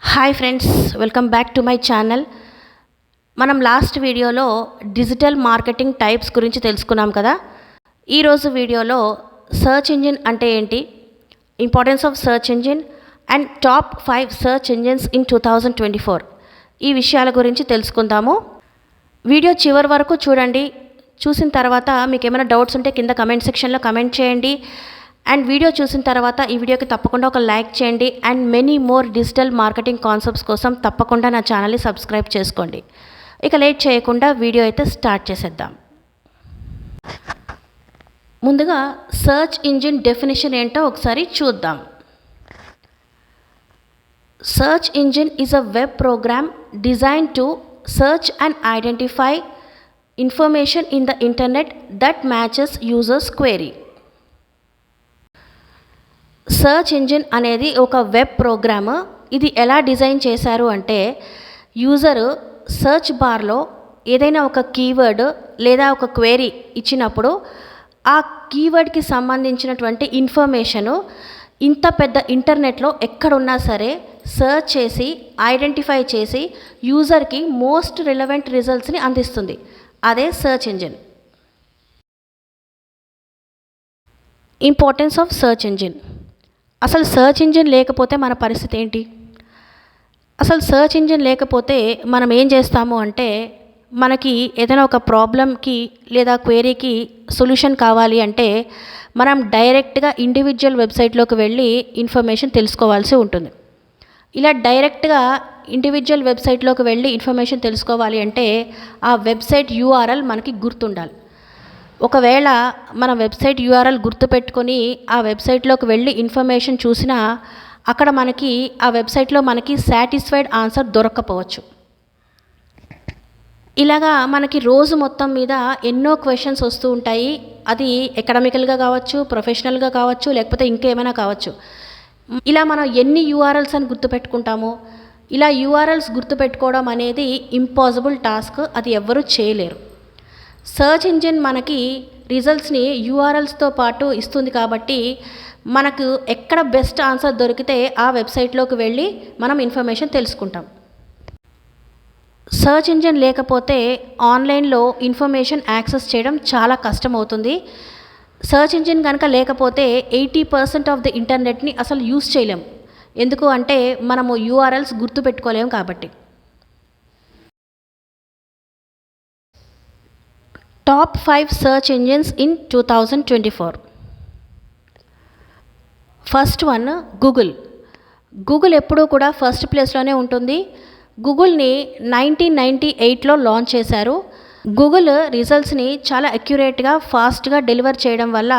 Hi friends, welcome back to my channel. మనం last వీడియోలో digital marketing types గురించి తెలుసుకున్నాం కదా. ఈరోజు వీడియోలో సర్చ్ ఇంజిన్ అంటే ఏంటి, importance of search engine and top 5 search engines in 2024 ఈ విషయాల గురించి తెలుసుకుందాము. వీడియో చివరి వరకు చూడండి. చూసిన తర్వాత మీకు ఏమైనా డౌట్స్ ఉంటే కింద కమెంట్ సెక్షన్లో కమెంట్ చేయండి. అండ్ వీడియో చూసిన తర్వాత ఈ వీడియోకి తప్పకుండా ఒక లైక్ చేయండి. And many more digital marketing concepts కోసం తప్పకుండా నా ఛానల్ని సబ్స్క్రైబ్ చేసుకోండి. ఇక లేట్ చేయకుండా వీడియో అయితే స్టార్ట్ చేసేద్దాం. ముందుగా సర్చ్ ఇంజిన్ డెఫినేషన్ ఏంటో ఒకసారి చూద్దాం. Search engine is a web program designed to search and identify information in the internet that matches users query. Search engine అనేది ఒక వెబ్ ప్రోగ్రామ్. ఇది ఎలా డిజైన్ చేశారు అంటే, యూజరు సర్చ్ బార్లో ఏదైనా ఒక కీవర్డ్ లేదా ఒక క్వెరీ ఇచ్చినప్పుడు ఆ కీవర్డ్కి సంబంధించినటువంటి ఇన్ఫర్మేషను ఇంత పెద్ద ఇంటర్నెట్లో ఎక్కడున్నా సరే సర్చ్ చేసి ఐడెంటిఫై చేసి యూజర్కి మోస్ట్ రిలవెంట్ రిజల్ట్స్ని అందిస్తుంది. అదే search engine. Importance of search engine. అసలు సర్చ్ ఇంజిన్ లేకపోతే మన పరిస్థితి ఏంటి? అసలు సర్చ్ ఇంజిన్ లేకపోతే మనం ఏం చేస్తాము అంటే, మనకి ఏదైనా ఒక ప్రాబ్లంకి లేదా క్వెరీకి సొల్యూషన్ కావాలి అంటే మనం డైరెక్ట్గా ఇండివిజువల్ వెబ్సైట్లోకి వెళ్ళి ఇన్ఫర్మేషన్ తెలుసుకోవాల్సి ఉంటుంది. ఇలా డైరెక్ట్గా ఇండివిజువల్ వెబ్సైట్లోకి వెళ్ళి ఇన్ఫర్మేషన్ తెలుసుకోవాలి అంటే ఆ వెబ్సైట్ యూఆర్ఎల్ మనకి గుర్తుండాలి. ఒకవేళ మన వెబ్సైట్ యూఆర్ఎల్ గుర్తుపెట్టుకొని ఆ వెబ్సైట్లోకి వెళ్ళి ఇన్ఫర్మేషన్ చూసినా అక్కడ మనకి ఆ వెబ్సైట్లో మనకి సాటిస్ఫైడ్ ఆన్సర్ దొరక్కపోవచ్చు. ఇలాగా మనకి రోజు మొత్తం మీద ఎన్నో క్వశ్చన్స్ వస్తూ ఉంటాయి. అది ఎకడమికల్గా కావచ్చు, ప్రొఫెషనల్గా కావచ్చు, లేకపోతే ఇంకేమైనా కావచ్చు. ఇలా మనం ఎన్ని యూఆర్ఎల్స్ అని గుర్తుపెట్టుకుంటామో, ఇలా యూఆర్ఎల్స్ గుర్తుపెట్టుకోవడం అనేది ఇంపాసిబుల్ టాస్క్. అది ఎవ్వరూ చేయలేరు. సర్చ్ ఇంజిన్ మనకి రిజల్ట్స్ని యూఆర్ఎల్స్తో పాటు ఇస్తుంది కాబట్టి మనకు ఎక్కడ బెస్ట్ ఆన్సర్ దొరికితే ఆ వెబ్సైట్లోకి వెళ్ళి మనం ఇన్ఫర్మేషన్ తెలుసుకుంటాం. సర్చ్ ఇంజిన్ లేకపోతే ఆన్లైన్లో ఇన్ఫర్మేషన్ యాక్సెస్ చేయడం చాలా కష్టం అవుతుంది. సర్చ్ ఇంజిన్ కనుక లేకపోతే 80% ఆఫ్ ది ఇంటర్నెట్ని అసలు యూస్ చేయలేం. ఎందుకు అంటే మనము యూఆర్ఎల్స్ గుర్తుపెట్టుకోలేము కాబట్టి. Top 5 search engines in 2024. First one Google. Google ఎప్పుడూ కూడా ఫస్ట్ ప్లేస్లోనే ఉంటుంది. గూగుల్ని 1998లో లాంచ్ చేశారు. గూగుల్ రిజల్ట్స్ని చాలా అక్యురేట్గా ఫాస్ట్గా డెలివర్ చేయడం వల్ల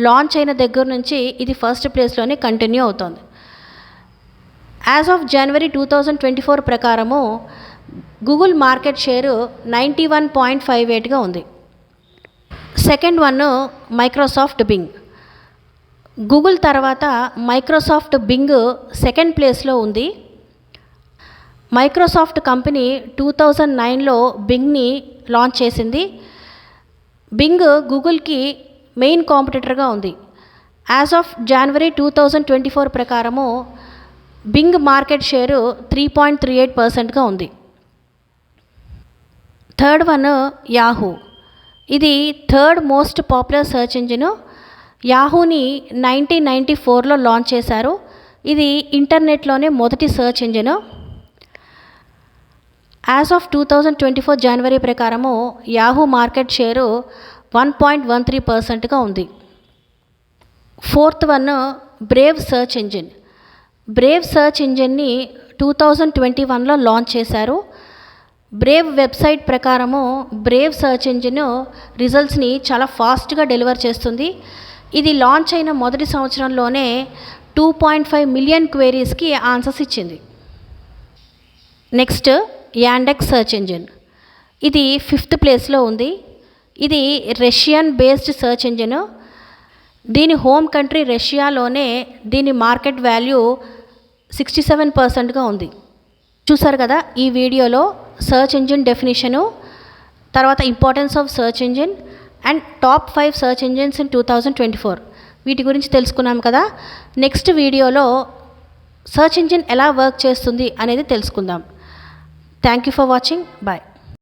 లాంచ్ అయిన దగ్గర నుంచి ఇది ఫస్ట్ ప్లేస్లోనే కంటిన్యూ అవుతోంది. యాజ్ ఆఫ్ జనవరి 2024 ప్రకారము గూగుల్ మార్కెట్ షేరు 91.58గా ఉంది. Second one Microsoft Bing. Google తర్వాత మైక్రోసాఫ్ట్ బింగ్ సెకండ్ ప్లేస్లో ఉంది. మైక్రోసాఫ్ట్ కంపెనీ 2009లో బింగ్ని లాంచ్ చేసింది. బింగ్ గూగుల్కి మెయిన్ కాంపిటీటర్గా ఉంది. యాజ్ ఆఫ్ జనవరి 2024 ప్రకారము బింగ్ మార్కెట్ షేరు 3.38%గా ఉంది. Third one Yahoo. ఇది third most popular search engine. యాహూని 1994లో లాంచ్ చేశారు. ఇది ఇంటర్నెట్లోనే మొదటి సర్చ్ ఇంజిన్. యాజ్ ఆఫ్ 2024 జనవరి ప్రకారము యాహూ మార్కెట్ షేరు 1.13%గా ఉంది. Fourth one Brave search engine. Brave search ఇంజిన్ని 2021లో లాంచ్ చేశారు. బ్రేవ్ వెబ్సైట్ ప్రకారము బ్రేవ్ సర్చ్ ఇంజిన్ రిజల్ట్స్ని చాలా ఫాస్ట్గా డెలివర్ చేస్తుంది. ఇది లాంచ్ అయిన మొదటి సంవత్సరంలోనే 2.5 మిలియన్ క్వెరీస్కి ఆన్సర్స్ ఇచ్చింది. Next Yandex search engine. ఇది 5th ప్లేస్లో ఉంది. ఇది రష్యన్ బేస్డ్ సర్చ్ ఇంజిన్. దీని హోమ్ కంట్రీ రష్యాలోనే దీని మార్కెట్ వాల్యూ 67%గా ఉంది. చూసారు కదా ఈ వీడియోలో సర్చ్ ఇంజిన్ డెఫినేషను, తర్వాత importance of search engine and top 5 search engines in 2024. వీటి గురించి తెలుసుకున్నాం కదా. నెక్స్ట్ వీడియోలో సెర్చ్ ఇంజిన్ ఎలా వర్క్ చేస్తుంది అనేది తెలుసుకుందాం. Thank you for watching. Bye.